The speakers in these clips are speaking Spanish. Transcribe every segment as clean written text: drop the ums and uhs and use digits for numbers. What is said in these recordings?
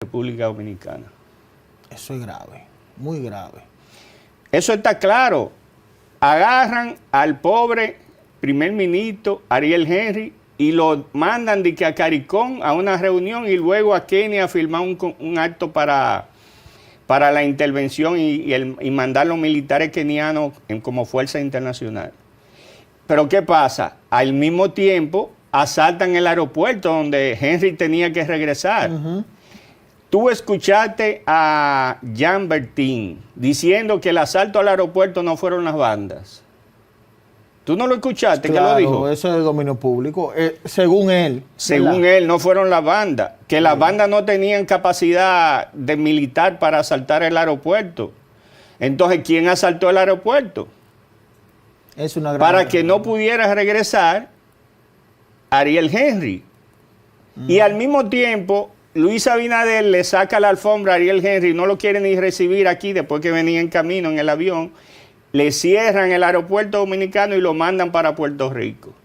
República Dominicana. Eso es grave, muy grave. Eso está claro. Agarran al pobre primer ministro Ariel Henry y lo mandan de que a Caricón a una reunión y luego a Kenia a firmar un acto para la intervención y mandar a los militares kenianos como fuerza internacional. Pero ¿qué pasa? Al mismo tiempo asaltan el aeropuerto donde Henry tenía que regresar. Tú escuchaste a Jean Bertin diciendo que el asalto al aeropuerto no fueron las bandas. ¿Tú no lo escuchaste? Claro, ¿qué lo dijo? Eso es de dominio público, según él. Según él, no fueron las bandas. Que las bandas no tenían capacidad de militar para asaltar el aeropuerto. Entonces, ¿quién asaltó el aeropuerto? Es una gran Para que no pudiera regresar Ariel Henry. Y al mismo tiempo, Luis Abinader le saca la alfombra a Ariel Henry, no lo quiere ni recibir aquí después que venía en camino en el avión. Le cierran el aeropuerto dominicano y lo mandan para Puerto Rico.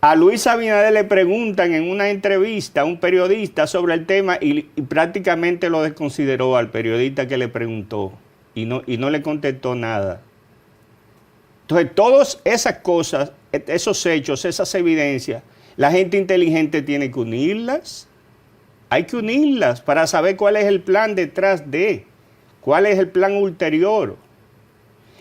A Luis Abinader le preguntan en una entrevista a un periodista sobre el tema y prácticamente lo desconsideró al periodista que le preguntó y no le contestó nada. Entonces, todas esas cosas, esos hechos, esas evidencias, la gente inteligente tiene que unirlas. Hay que unirlas para saber cuál es el plan detrás de, cuál es el plan ulterior.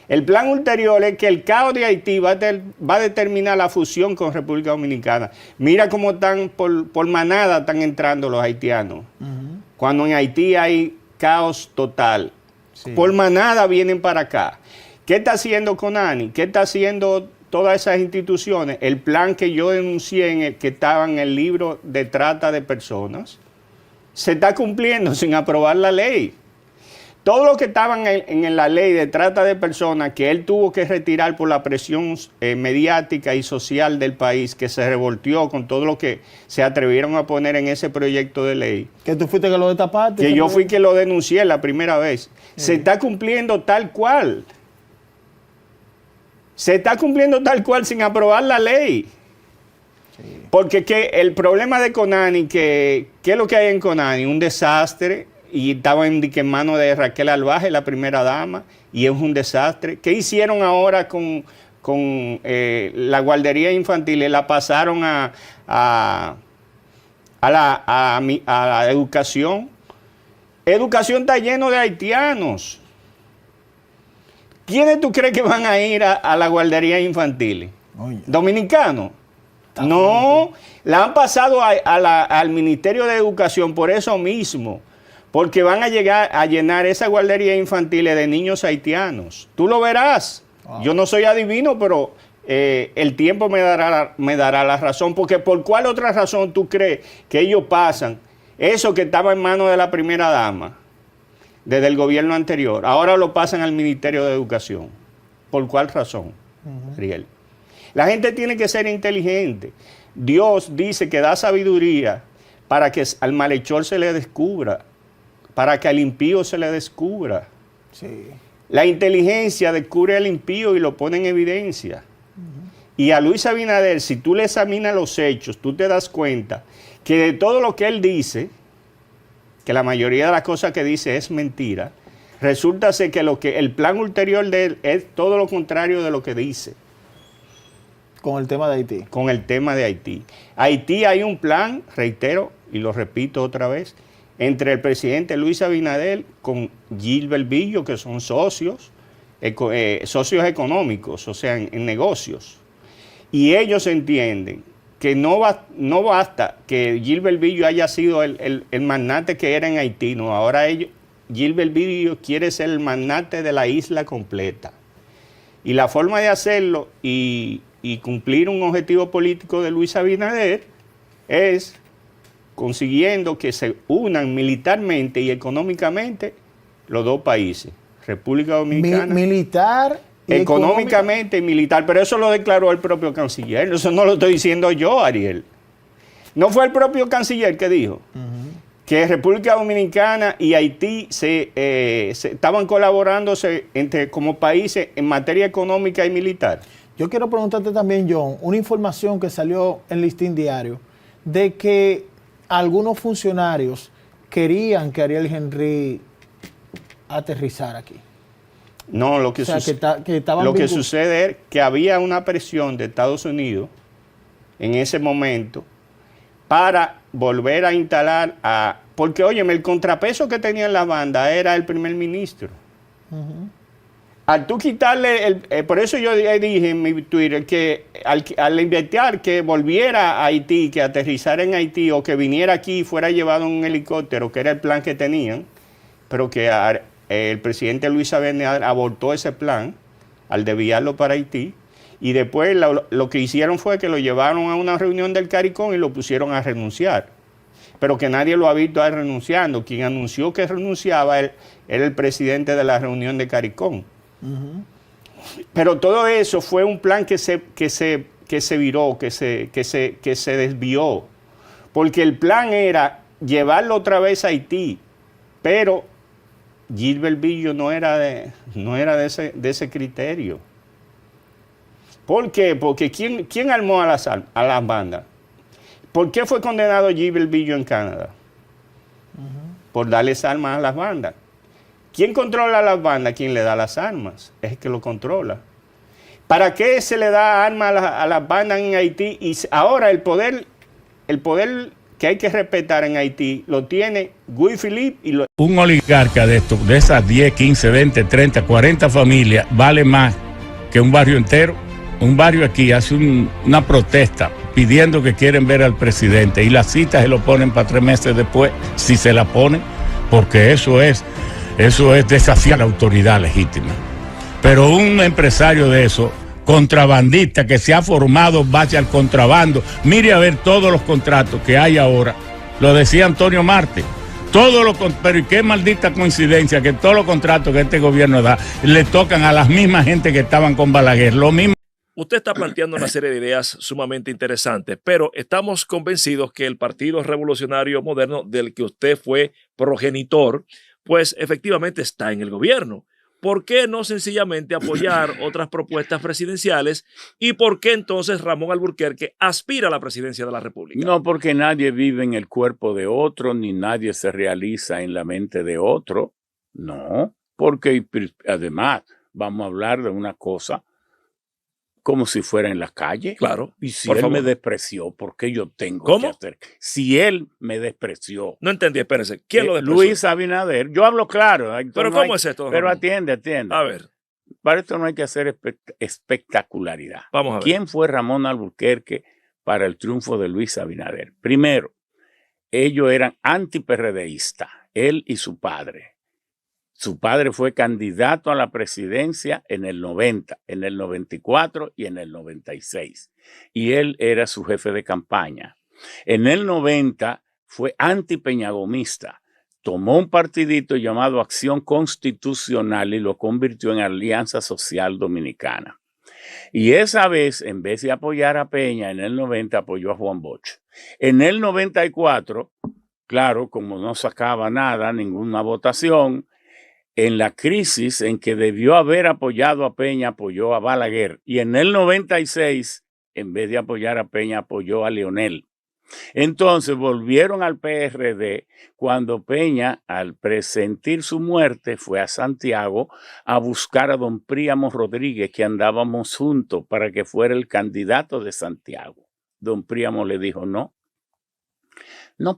El plan ulterior es que el caos de Haití va a determinar la fusión con República Dominicana. Mira cómo están por manada están entrando los haitianos. Cuando en Haití hay caos total. Sí. Por manada vienen para acá. ¿Qué está haciendo CONANI? ¿Qué está haciendo todas esas instituciones? El plan que yo denuncié que estaba en el libro de trata de personas se está cumpliendo sin aprobar la ley. Todo lo que estaba en la ley de trata de personas que él tuvo que retirar por la presión mediática y social del país, que se revolteó con todo lo que se atrevieron a poner en ese proyecto de ley. ¿Que tú fuiste que lo destapaste? Que yo fui que lo denuncié la primera vez. Se está cumpliendo tal cual. Se está cumpliendo tal cual sin aprobar la ley. Porque el problema de CONANI, ¿qué es lo que hay en CONANI? Un desastre. Y estaba en manos de Raquel Albaje, la primera dama, y es un desastre. ¿Qué hicieron ahora con la guardería infantil? La pasaron a la educación. Educación está lleno de haitianos. ¿Quiénes tú crees que van a ir a la guardería infantil? ¿Dominicanos? No, la han pasado al Ministerio de Educación por eso mismo. Porque van a llegar a llenar esa guardería infantil de niños haitianos. Tú lo verás. Wow. Yo no soy adivino, pero el tiempo me dará la razón. Porque ¿por cuál otra razón tú crees que ellos pasan eso que estaba en manos de la primera dama desde el gobierno anterior? Ahora lo pasan al Ministerio de Educación. ¿Por cuál razón, Ariel? La gente tiene que ser inteligente. Dios dice que da sabiduría para que al malhechor se le descubra, para que al impío se le descubra. Sí. La inteligencia descubre al impío y lo pone en evidencia. Y a Luis Abinader, si tú le examinas los hechos, tú te das cuenta que de todo lo que él dice, que la mayoría de las cosas que dice es mentira, resulta ser que el plan ulterior de él es todo lo contrario de lo que dice. Con el tema de Haití. Con el tema de Haití. Haití hay un plan, reitero, y lo repito otra vez, entre el presidente Luis Abinader con Gilbert Billo, que son socios económicos, o sea, en negocios. Y ellos entienden que no basta que Gilbert Billo haya sido el magnate que era en Haití, no, ahora Gilbert Billo quiere ser el magnate de la isla completa. Y la forma de hacerlo y cumplir un objetivo político de Luis Abinader es consiguiendo que se unan militarmente y económicamente los dos países, República Dominicana. Militar y económicamente y militar, pero eso lo declaró el propio canciller, eso no lo estoy diciendo yo, Ariel. No fue el propio canciller que dijo que República Dominicana y Haití se estaban colaborándose como países en materia económica y militar. Yo quiero preguntarte también, John, una información que salió en Listín Diario de que algunos funcionarios querían que Ariel Henry aterrizara aquí. No, lo que, O sea, que estaban lo que sucede es que había una presión de Estados Unidos en ese momento para volver a instalar a... Porque, óyeme, el contrapeso que tenían las bandas era el primer ministro. Al tú quitarle, por eso yo dije en mi Twitter que al invitar que volviera a Haití, que aterrizara en Haití o que viniera aquí y fuera llevado en un helicóptero, que era el plan que tenían, pero que el presidente Luis Abinader abortó ese plan al desviarlo para Haití, y después lo que hicieron fue que lo llevaron a una reunión del CARICOM y lo pusieron a renunciar. Pero que nadie lo ha visto a él renunciando. Quien anunció que renunciaba era el presidente de la reunión de CARICOM. Pero todo eso fue un plan que se viró, que se desvió. Porque el plan era llevarlo otra vez a Haití, pero Gilbert Billo no era de ese criterio. ¿Por qué? Porque ¿quién armó a las bandas? ¿Por qué fue condenado Gilbert Billo en Canadá? Por darles armas a las bandas. ¿Quién controla las bandas? ¿Quién le da las armas? Es el que lo controla. ¿Para qué se le da armas a las bandas en Haití? Y ahora el poder que hay que respetar en Haití lo tiene Guy Philippe y un oligarca de esas 10, 15, 20, 30, 40 familias vale más que un barrio entero. Un barrio aquí hace una protesta pidiendo que quieren ver al presidente y las citas se lo ponen para 3 meses después, si se la ponen, porque eso es desafiar la autoridad legítima. Pero un empresario de eso, contrabandista, que se ha formado base al contrabando, mire a ver todos los contratos que hay ahora, lo decía Antonio Marte, pero qué maldita coincidencia que todos los contratos que este gobierno da le tocan a las mismas gente que estaban con Balaguer, lo mismo. Usted está planteando una serie de ideas sumamente interesantes, pero estamos convencidos que el Partido Revolucionario Moderno, del que usted fue progenitor, pues efectivamente está en el gobierno. ¿Por qué no sencillamente apoyar otras propuestas presidenciales? ¿Y por qué entonces Ramón Alburquerque aspira a la presidencia de la República? No, porque nadie vive en el cuerpo de otro, ni nadie se realiza en la mente de otro. No, porque además vamos a hablar de una cosa como si fuera en la calle. Claro. Y si él me despreció, ¿por qué yo tengo que hacer? Si él me despreció. No entendí, espérense. ¿Quién lo despreció? Luis Abinader. Yo hablo claro. ¿Pero cómo es esto? Pero atiende. A ver. Para esto no hay que hacer espectacularidad. Vamos a ver. ¿Quién fue Ramón Alburquerque para el triunfo de Luis Abinader? Primero, ellos eran anti-PRDistas, él y su padre. Su padre fue candidato a la presidencia en el 90, en el 94 y en el 96. Y él era su jefe de campaña. En el 90 fue antipeñagomista. Tomó un partidito llamado Acción Constitucional y lo convirtió en Alianza Social Dominicana. Y esa vez, en vez de apoyar a Peña, en el 90 apoyó a Juan Bosch. En el 94, claro, como no sacaba nada, ninguna votación, en la crisis en que debió haber apoyado a Peña, apoyó a Balaguer. Y en el 96, en vez de apoyar a Peña, apoyó a Leonel. Entonces volvieron al PRD cuando Peña, al presentir su muerte, fue a Santiago a buscar a don Príamo Rodríguez, que andábamos juntos para que fuera el candidato de Santiago. Don Príamo le dijo, no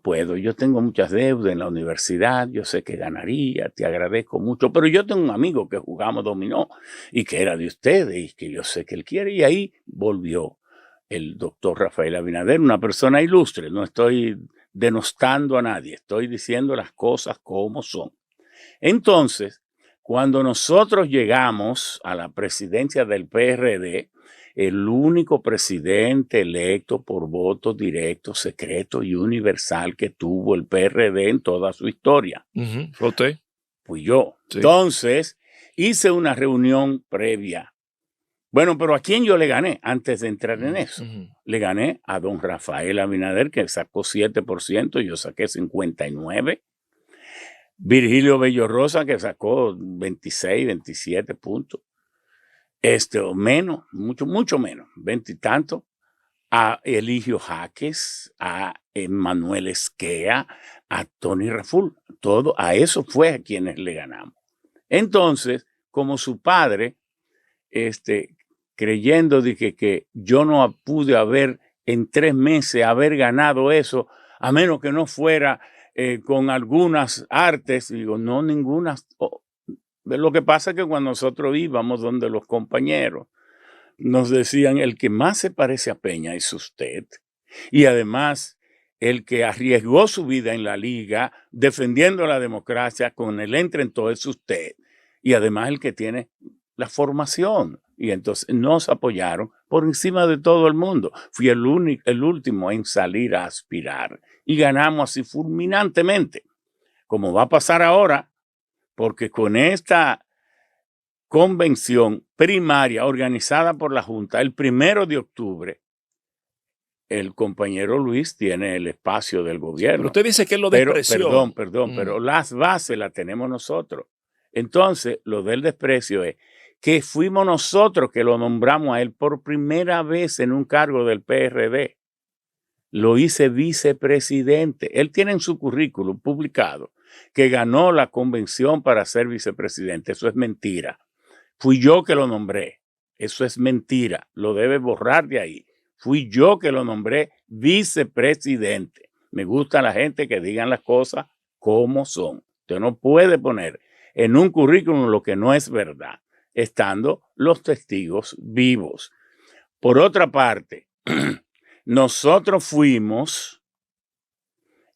puedo, yo tengo muchas deudas en la universidad, yo sé que ganaría, te agradezco mucho, pero yo tengo un amigo que jugamos dominó y que era de ustedes y que yo sé que él quiere. Y ahí volvió el doctor Rafael Abinader, una persona ilustre. No estoy denostando a nadie, estoy diciendo las cosas como son. Entonces, cuando nosotros llegamos a la presidencia del PRD, el único presidente electo por voto directo, secreto y universal que tuvo el PRD en toda su historia. ¿Usted? Fui yo. Sí. Entonces, hice una reunión previa. Bueno, pero ¿a quién yo le gané antes de entrar en eso? Le gané a don Rafael Abinader, que sacó 7%, yo saqué 59%. Virgilio Bello Rosa, que sacó 26, 27 puntos. O menos, mucho menos, 20 y tanto. a Eligio Jaques, a Manuel Esquea, a Tony Raful. Todo, a eso fue a quienes le ganamos. Entonces, como su padre, creyendo de que yo no pude haber en 3 meses haber ganado eso, a menos que no fuera con algunas artes, digo, no, ninguna. Lo que pasa es que cuando nosotros íbamos donde los compañeros, nos decían, el que más se parece a Peña es usted. Y además, el que arriesgó su vida en la liga, defendiendo la democracia con el entre en todo es usted. Y además el que tiene la formación. Y entonces nos apoyaron por encima de todo el mundo. Fui el último en salir a aspirar. Y ganamos así fulminantemente. Como va a pasar ahora, porque con esta convención primaria organizada por la Junta el 1 de octubre, el compañero Luis tiene el espacio del gobierno. Pero usted dice que él lo despreció. Perdón, pero las bases las tenemos nosotros. Entonces, lo del desprecio es que fuimos nosotros que lo nombramos a él por primera vez en un cargo del PRD. Lo hice vicepresidente. Él tiene en su currículum publicado que ganó la convención para ser vicepresidente. Eso es mentira. Fui yo que lo nombré. Eso es mentira. Lo debe borrar de ahí. Fui yo que lo nombré vicepresidente. Me gusta la gente que digan las cosas como son. Usted no puede poner en un currículum lo que no es verdad, estando los testigos vivos. Por otra parte, nosotros fuimos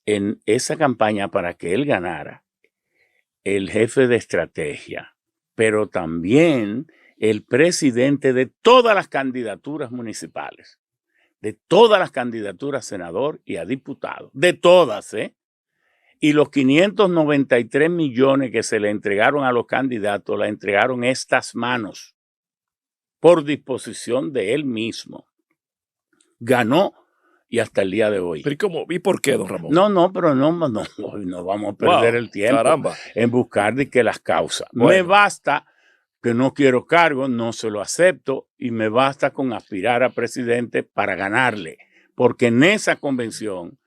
en esa campaña para que él ganara el jefe de estrategia, pero también el presidente de todas las candidaturas municipales, de todas las candidaturas a senador y a diputado, de todas, y los 593 millones que se le entregaron a los candidatos, la entregaron estas manos por disposición de él mismo. Ganó y hasta el día de hoy. ¿Pero cómo? ¿Y por qué, don Ramón? Pero no vamos a perder el tiempo en buscar de que las causas. Bueno. Me basta que no quiero cargo, no se lo acepto y me basta con aspirar a presidente para ganarle. Porque en esa convención,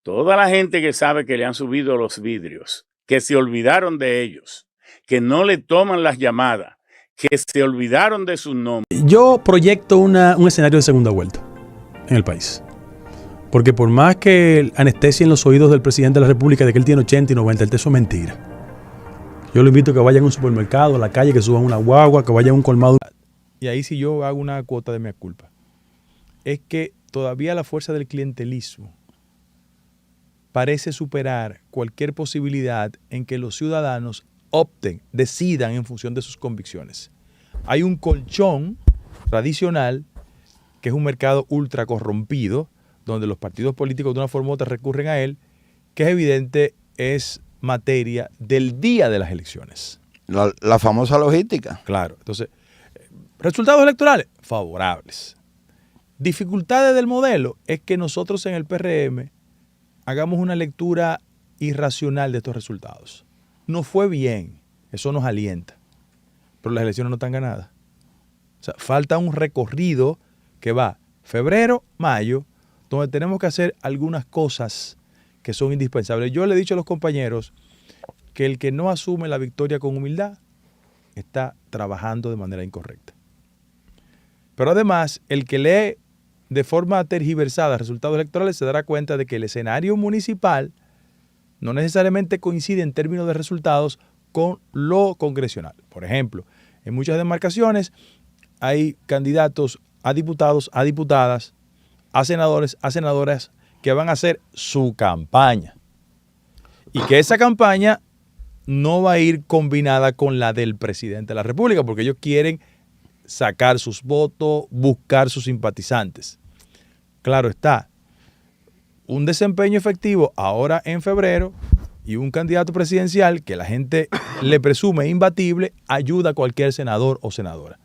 toda la gente que sabe que le han subido los vidrios, que se olvidaron de ellos, que no le toman las llamadas, que se olvidaron de sus nombres. Yo proyecto un escenario de segunda vuelta en el país. Porque por más que anestesien los oídos del presidente de la República de que él tiene 80 y 90, eso es mentira. Yo lo invito a que vaya a un supermercado, a la calle, que suban una guagua, que vaya a un colmado. Y ahí sí yo hago una cuota de mea culpa. Es que todavía la fuerza del clientelismo parece superar cualquier posibilidad en que los ciudadanos opten, decidan en función de sus convicciones. Hay un colchón tradicional que es un mercado ultra corrompido, donde los partidos políticos de una forma u otra recurren a él, que es evidente es materia del día de las elecciones. La famosa logística. Claro. Entonces, resultados electorales favorables. Dificultades del modelo es que nosotros en el PRM hagamos una lectura irracional de estos resultados. No fue bien, eso nos alienta, pero las elecciones no están ganadas. O sea, falta un recorrido que va febrero, mayo, donde tenemos que hacer algunas cosas que son indispensables. Yo le he dicho a los compañeros que el que no asume la victoria con humildad está trabajando de manera incorrecta. Pero además, el que lee de forma tergiversada resultados electorales se dará cuenta de que el escenario municipal no necesariamente coincide en términos de resultados con lo congresional. Por ejemplo, en muchas demarcaciones hay candidatos a diputados, a diputadas, a senadores, a senadoras que van a hacer su campaña. Y que esa campaña no va a ir combinada con la del presidente de la República, porque ellos quieren sacar sus votos, buscar sus simpatizantes. Claro está, un desempeño efectivo ahora en febrero y un candidato presidencial que la gente le presume imbatible ayuda a cualquier senador o senadora.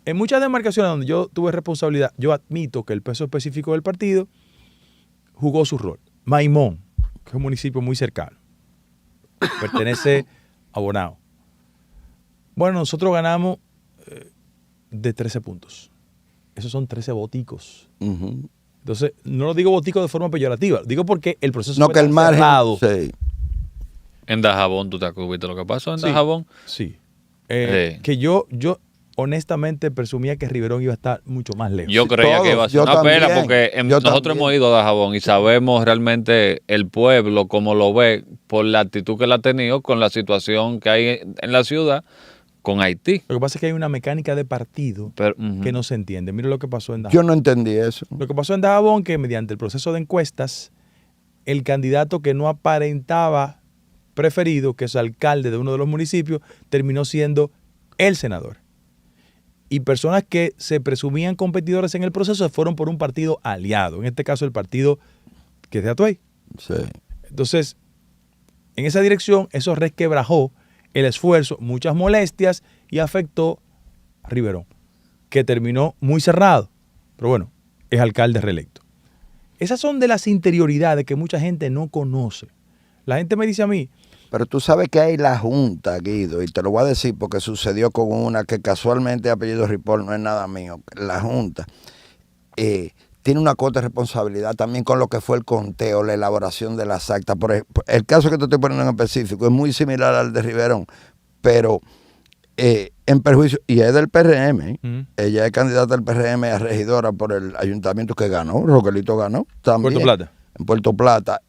En muchas demarcaciones donde yo tuve responsabilidad, yo admito que el peso específico del partido jugó su rol. Maimón, que es un municipio muy cercano, pertenece a Bonao. Bueno, nosotros ganamos de 13 puntos. esos son 13 boticos. Ujú. Entonces, no lo digo botico de forma peyorativa, digo porque el proceso No, fue que el tan margen. cerrado. Sí. En Dajabón, ¿tú te acuerdas lo que pasó en Sí. Dajabón? Sí. Sí. Que yo honestamente presumía que Riverón iba a estar mucho más lejos. Yo creía todos, que iba a ser yo una pela también, porque yo nosotros también. hemos ido a Dajabón y sabemos realmente el pueblo como lo ve por la actitud que él ha tenido con la situación que hay en la ciudad con Haití. Lo que pasa es que hay una mecánica de partido Pero, que no se entiende. Mira lo que pasó en Dajabón. Yo no entendí eso. Lo que pasó en Dajabón, que mediante el proceso de encuestas, el candidato que no aparentaba preferido, que es alcalde de uno de los municipios, terminó siendo el senador. Y personas que se presumían competidores en el proceso fueron por un partido aliado, en este caso el partido que es de Atuey. Sí. Entonces, en esa dirección, eso resquebrajó el esfuerzo, muchas molestias y afectó a Riverón, que terminó muy cerrado. Pero bueno, es alcalde reelecto. Esas son de las interioridades que mucha gente no conoce. La gente me dice a mí, Pero tú sabes que hay la Junta, Guido, y te lo voy a decir porque sucedió con una que casualmente apellido Ripoll no es nada mío. La Junta tiene una cuota de responsabilidad también con lo que fue el conteo, la elaboración de las actas. Por ejemplo, el caso que te estoy poniendo en específico es muy similar al de Riverón, pero en perjuicio, y es del PRM, ella es candidata del PRM a regidora por el ayuntamiento que ganó, Roquelito ganó también. Puerto Plata. En Puerto Plata.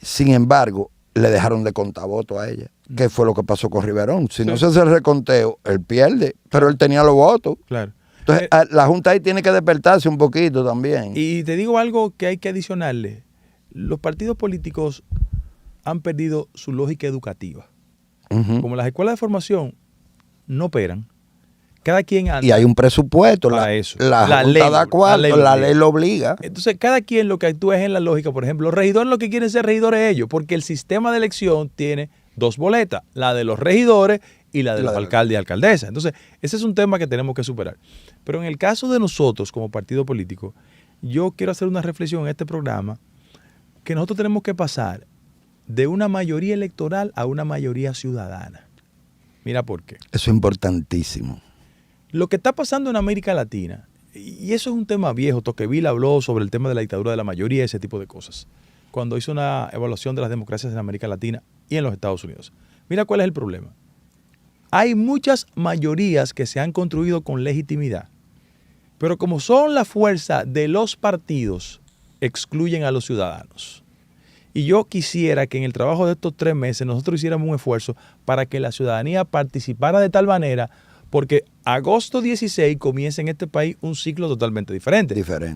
Sin embargo, le dejaron de contar votos a ella. ¿Qué fue lo que pasó con Riverón? Si no se hace el reconteo, él pierde, pero él tenía los votos. claro. Entonces, la Junta ahí tiene que despertarse un poquito también. Y te digo algo que hay que adicionarle. Los partidos políticos han perdido su lógica educativa. Ujú. Como las escuelas de formación no operan, cada quien anda Y hay un presupuesto, para la, eso. la La Junta ley, da cuarto, la ley lo obliga. Entonces, cada quien lo que actúa es en la lógica. Por ejemplo, los regidores lo que quieren ser regidores ellos, porque el sistema de elección tiene dos boletas, la de los regidores y la de los alcaldes y alcaldesas. Entonces, ese es un tema que tenemos que superar. Pero en el caso de nosotros como partido político, yo quiero hacer una reflexión en este programa que nosotros tenemos que pasar de una mayoría electoral a una mayoría ciudadana. Mira por qué. Eso es importantísimo. Lo que está pasando en América Latina, y eso es un tema viejo, Tocqueville habló sobre el tema de la dictadura de la mayoría y ese tipo de cosas, cuando hizo una evaluación de las democracias en América Latina y en los Estados Unidos. Mira cuál es el problema. Hay muchas mayorías que se han construido con legitimidad, pero como son la fuerza de los partidos, excluyen a los ciudadanos. Y yo quisiera que en el trabajo de estos 3 meses nosotros hiciéramos un esfuerzo para que la ciudadanía participara de tal manera, porque agosto 16 comienza en este país un ciclo totalmente diferente.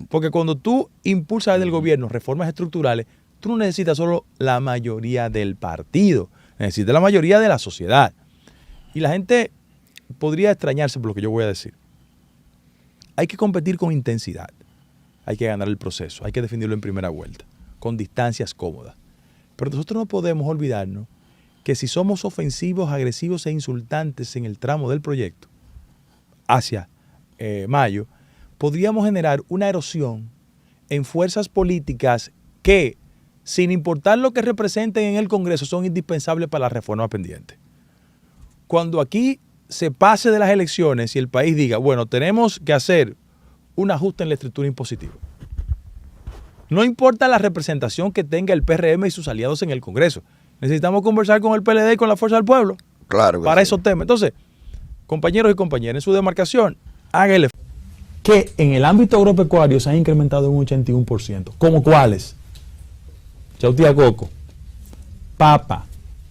Porque cuando tú impulsas desde el gobierno reformas estructurales, tú no necesitas solo la mayoría del partido, necesitas la mayoría de la sociedad. Y la gente podría extrañarse por lo que yo voy a decir. Hay que competir con intensidad, hay que ganar el proceso, hay que defenderlo en primera vuelta, con distancias cómodas. Pero nosotros no podemos olvidarnos que si somos ofensivos, agresivos e insultantes en el tramo del proyecto hacia mayo, podríamos generar una erosión en fuerzas políticas que, sin importar lo que representen en el Congreso, son indispensables para la reforma pendiente. Cuando aquí se pase de las elecciones y el país diga, bueno, tenemos que hacer un ajuste en la estructura impositiva. No importa la representación que tenga el PRM y sus aliados en el Congreso. Necesitamos conversar con el PLD y con la Fuerza del Pueblo para esos temas. Entonces, compañeros y compañeras, en su demarcación, háganle. Que en el ámbito agropecuario se ha incrementado un 81%. ¿Cómo cuáles? Chautía coco, papa,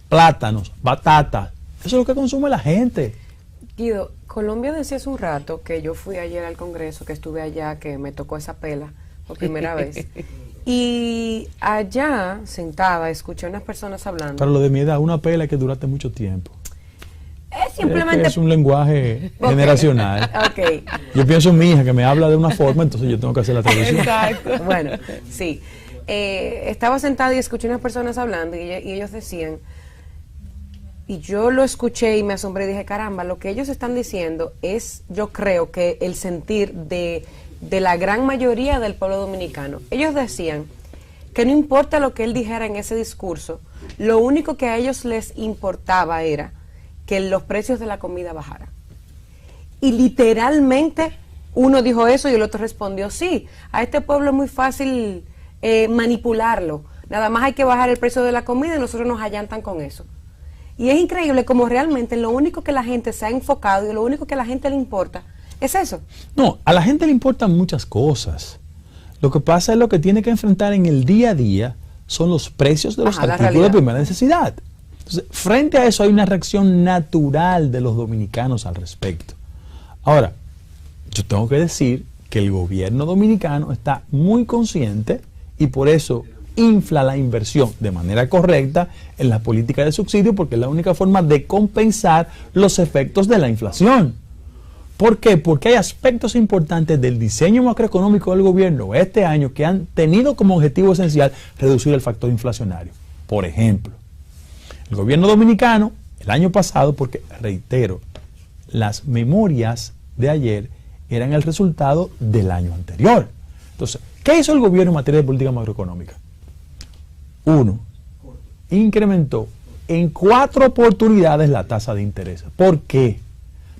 plátanos, batata. Eso es lo que consume la gente. Guido, Colombia decía hace un rato que yo fui ayer al Congreso, que estuve allá, que me tocó esa pela por primera vez. Y allá, sentada, escuché a unas personas hablando. Para lo de mi edad, una pela que duraste mucho tiempo. Es simplemente... Es un lenguaje generacional. Okay. Yo pienso en mi hija que me habla de una forma, entonces yo tengo que hacer la traducción. Exacto. Bueno, sí. Estaba sentada y escuché unas personas hablando y ellos decían, y yo lo escuché y me asombré y dije, caramba, lo que ellos están diciendo es, yo creo que el sentir de la gran mayoría del pueblo dominicano. Ellos decían que no importa lo que él dijera en ese discurso, lo único que a ellos les importaba era que los precios de la comida bajaran. Y literalmente uno dijo eso y el otro respondió, sí, a este pueblo es muy fácil manipularlo, nada más hay que bajar el precio de la comida y nosotros nos allantan con eso. Y es increíble como realmente lo único que la gente se ha enfocado y lo único que a la gente le importa es eso. No, a la gente le importan muchas cosas. Lo que pasa es lo que tiene que enfrentar en el día a día son los precios de los artículos de primera necesidad. Entonces, frente a eso hay una reacción natural de los dominicanos al respecto. Ahora, yo tengo que decir que el gobierno dominicano está muy consciente y por eso infla la inversión de manera correcta en la política de subsidio, porque es la única forma de compensar los efectos de la inflación. ¿Por qué? Porque hay aspectos importantes del diseño macroeconómico del gobierno este año que han tenido como objetivo esencial reducir el factor inflacionario. Por ejemplo, el gobierno dominicano el año pasado, porque reitero, las memorias de ayer eran el resultado del año anterior. Entonces, ¿qué hizo el gobierno en materia de política macroeconómica? Uno, incrementó en 4 oportunidades la tasa de interés. ¿Por qué?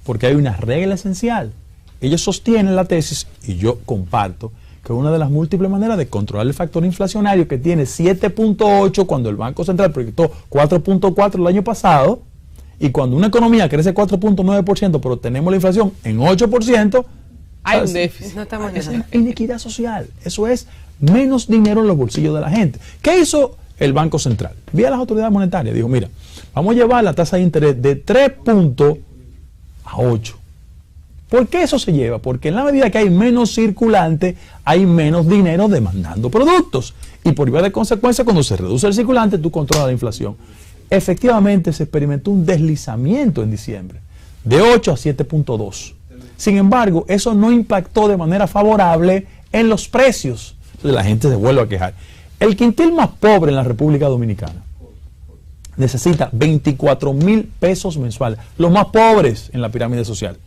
Porque hay una regla esencial. Ellos sostienen la tesis, y yo comparto, que una de las múltiples maneras de controlar el factor inflacionario, que tiene 7.8 cuando el Banco Central proyectó 4.4 el año pasado, y cuando una economía crece 4.9%, pero tenemos la inflación en 8%, hay un déficit. No estamos es inequidad social. Eso es menos dinero en los bolsillos de la gente. ¿Qué hizo el Banco Central? Vía las autoridades monetarias. Dijo, mira, vamos a llevar la tasa de interés de 3 puntos a 8. ¿Por qué eso se lleva? Porque en la medida que hay menos circulante, hay menos dinero demandando productos. Y por vía de consecuencia, cuando se reduce el circulante, tú controlas la inflación. Efectivamente, se experimentó un deslizamiento en diciembre, de 8 a 7.2. Sin embargo, eso no impactó de manera favorable en los precios. Entonces la gente se vuelve a quejar. El quintil más pobre en la República Dominicana necesita 24,000 pesos mensuales. Los más pobres en la pirámide social.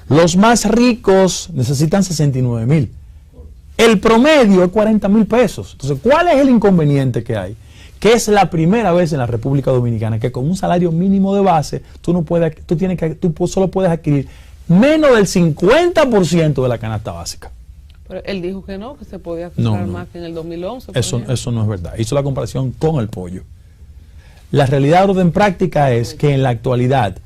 Los más ricos necesitan 69,000. El promedio es 40,000 pesos. Entonces, ¿cuál es el inconveniente que hay? Que es la primera vez en la República Dominicana que con un salario mínimo de base tú solo puedes adquirir menos del 50% de la canasta básica. Pero él dijo que no, que se podía comprar más que en el 2011. Eso no es verdad. Hizo la comparación con el pollo. La realidad en práctica es que en la actualidad,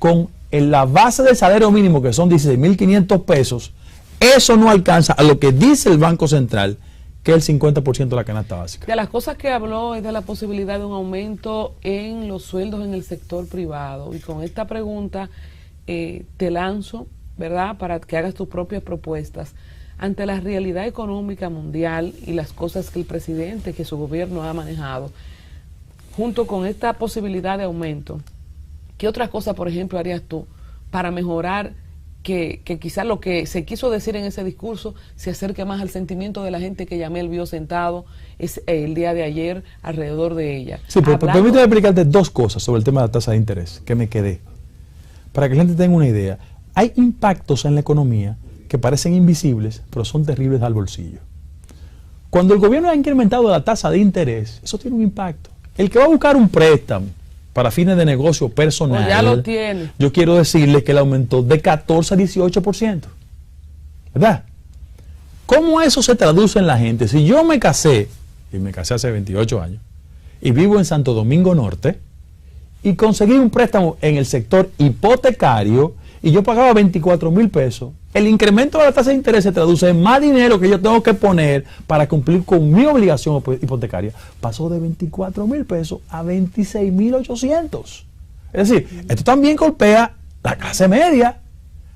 con la base del salario mínimo, que son 16,500 pesos, eso no alcanza a lo que dice el Banco Central, que es el 50% de la canasta básica. De las cosas que habló es de la posibilidad de un aumento en los sueldos en el sector privado. Y con esta pregunta te lanzo, ¿verdad?, para que hagas tus propias propuestas. Ante la realidad económica mundial y las cosas que el presidente, que su gobierno ha manejado, junto con esta posibilidad de aumento, ¿qué otras cosas, por ejemplo, harías tú para mejorar que quizás lo que se quiso decir en ese discurso se acerque más al sentimiento de la gente que Yamel vio sentado el día de ayer alrededor de ella? Sí, pero permíteme explicarte 2 cosas sobre el tema de la tasa de interés, que me quedé. Para que la gente tenga una idea, hay impactos en la economía que parecen invisibles, pero son terribles al bolsillo. Cuando el gobierno ha incrementado la tasa de interés, eso tiene un impacto. El que va a buscar un préstamo para fines de negocio personal, ya lo tiene. Yo quiero decirle que él aumentó de 14 a 18%. ¿Verdad? ¿Cómo eso se traduce en la gente? Si yo me casé, y me casé hace 28 años, y vivo en Santo Domingo Norte, y conseguí un préstamo en el sector hipotecario, y yo pagaba 24,000 pesos, el incremento de la tasa de interés se traduce en más dinero que yo tengo que poner para cumplir con mi obligación hipotecaria. Pasó de 24,000 pesos a 26,800. Es decir, esto también golpea la clase media.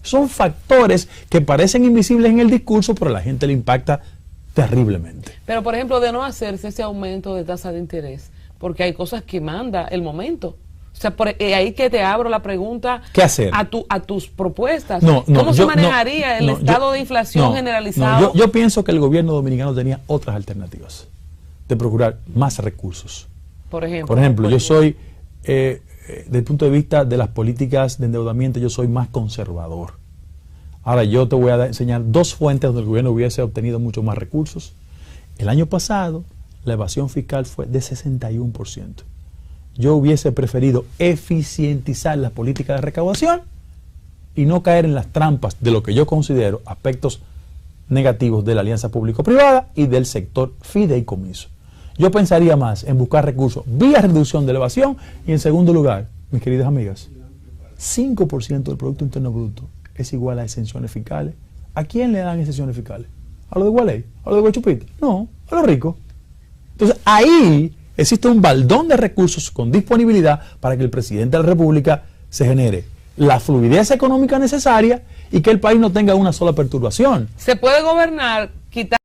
Son factores que parecen invisibles en el discurso, pero a la gente le impacta terriblemente. Pero, por ejemplo, de no hacerse ese aumento de tasa de interés, porque hay cosas que manda el momento. O sea, ahí que te abro la pregunta. ¿Qué hacer? A tus propuestas. ¿Cómo se manejaría el estado de inflación generalizado? Yo pienso que el gobierno dominicano tenía otras alternativas de procurar más recursos. Por ejemplo, yo soy, desde el punto de vista de las políticas de endeudamiento, yo soy más conservador. Ahora, yo te voy a enseñar 2 fuentes donde el gobierno hubiese obtenido mucho más recursos. El año pasado, la evasión fiscal fue de 61%. Yo hubiese preferido eficientizar la política de recaudación y no caer en las trampas de lo que yo considero aspectos negativos de la alianza público-privada y del sector fideicomiso. Yo pensaría más en buscar recursos vía reducción de la evasión y, en segundo lugar, mis queridas amigas, 5% del Producto Interno Bruto es igual a exenciones fiscales. ¿A quién le dan exenciones fiscales? ¿A los de Gualey? ¿A los de Guachupita? No, a los ricos. Entonces ahí existe un baldón de recursos con disponibilidad para que el presidente de la República se genere la fluidez económica necesaria y que el país no tenga una sola perturbación. Se puede gobernar quitando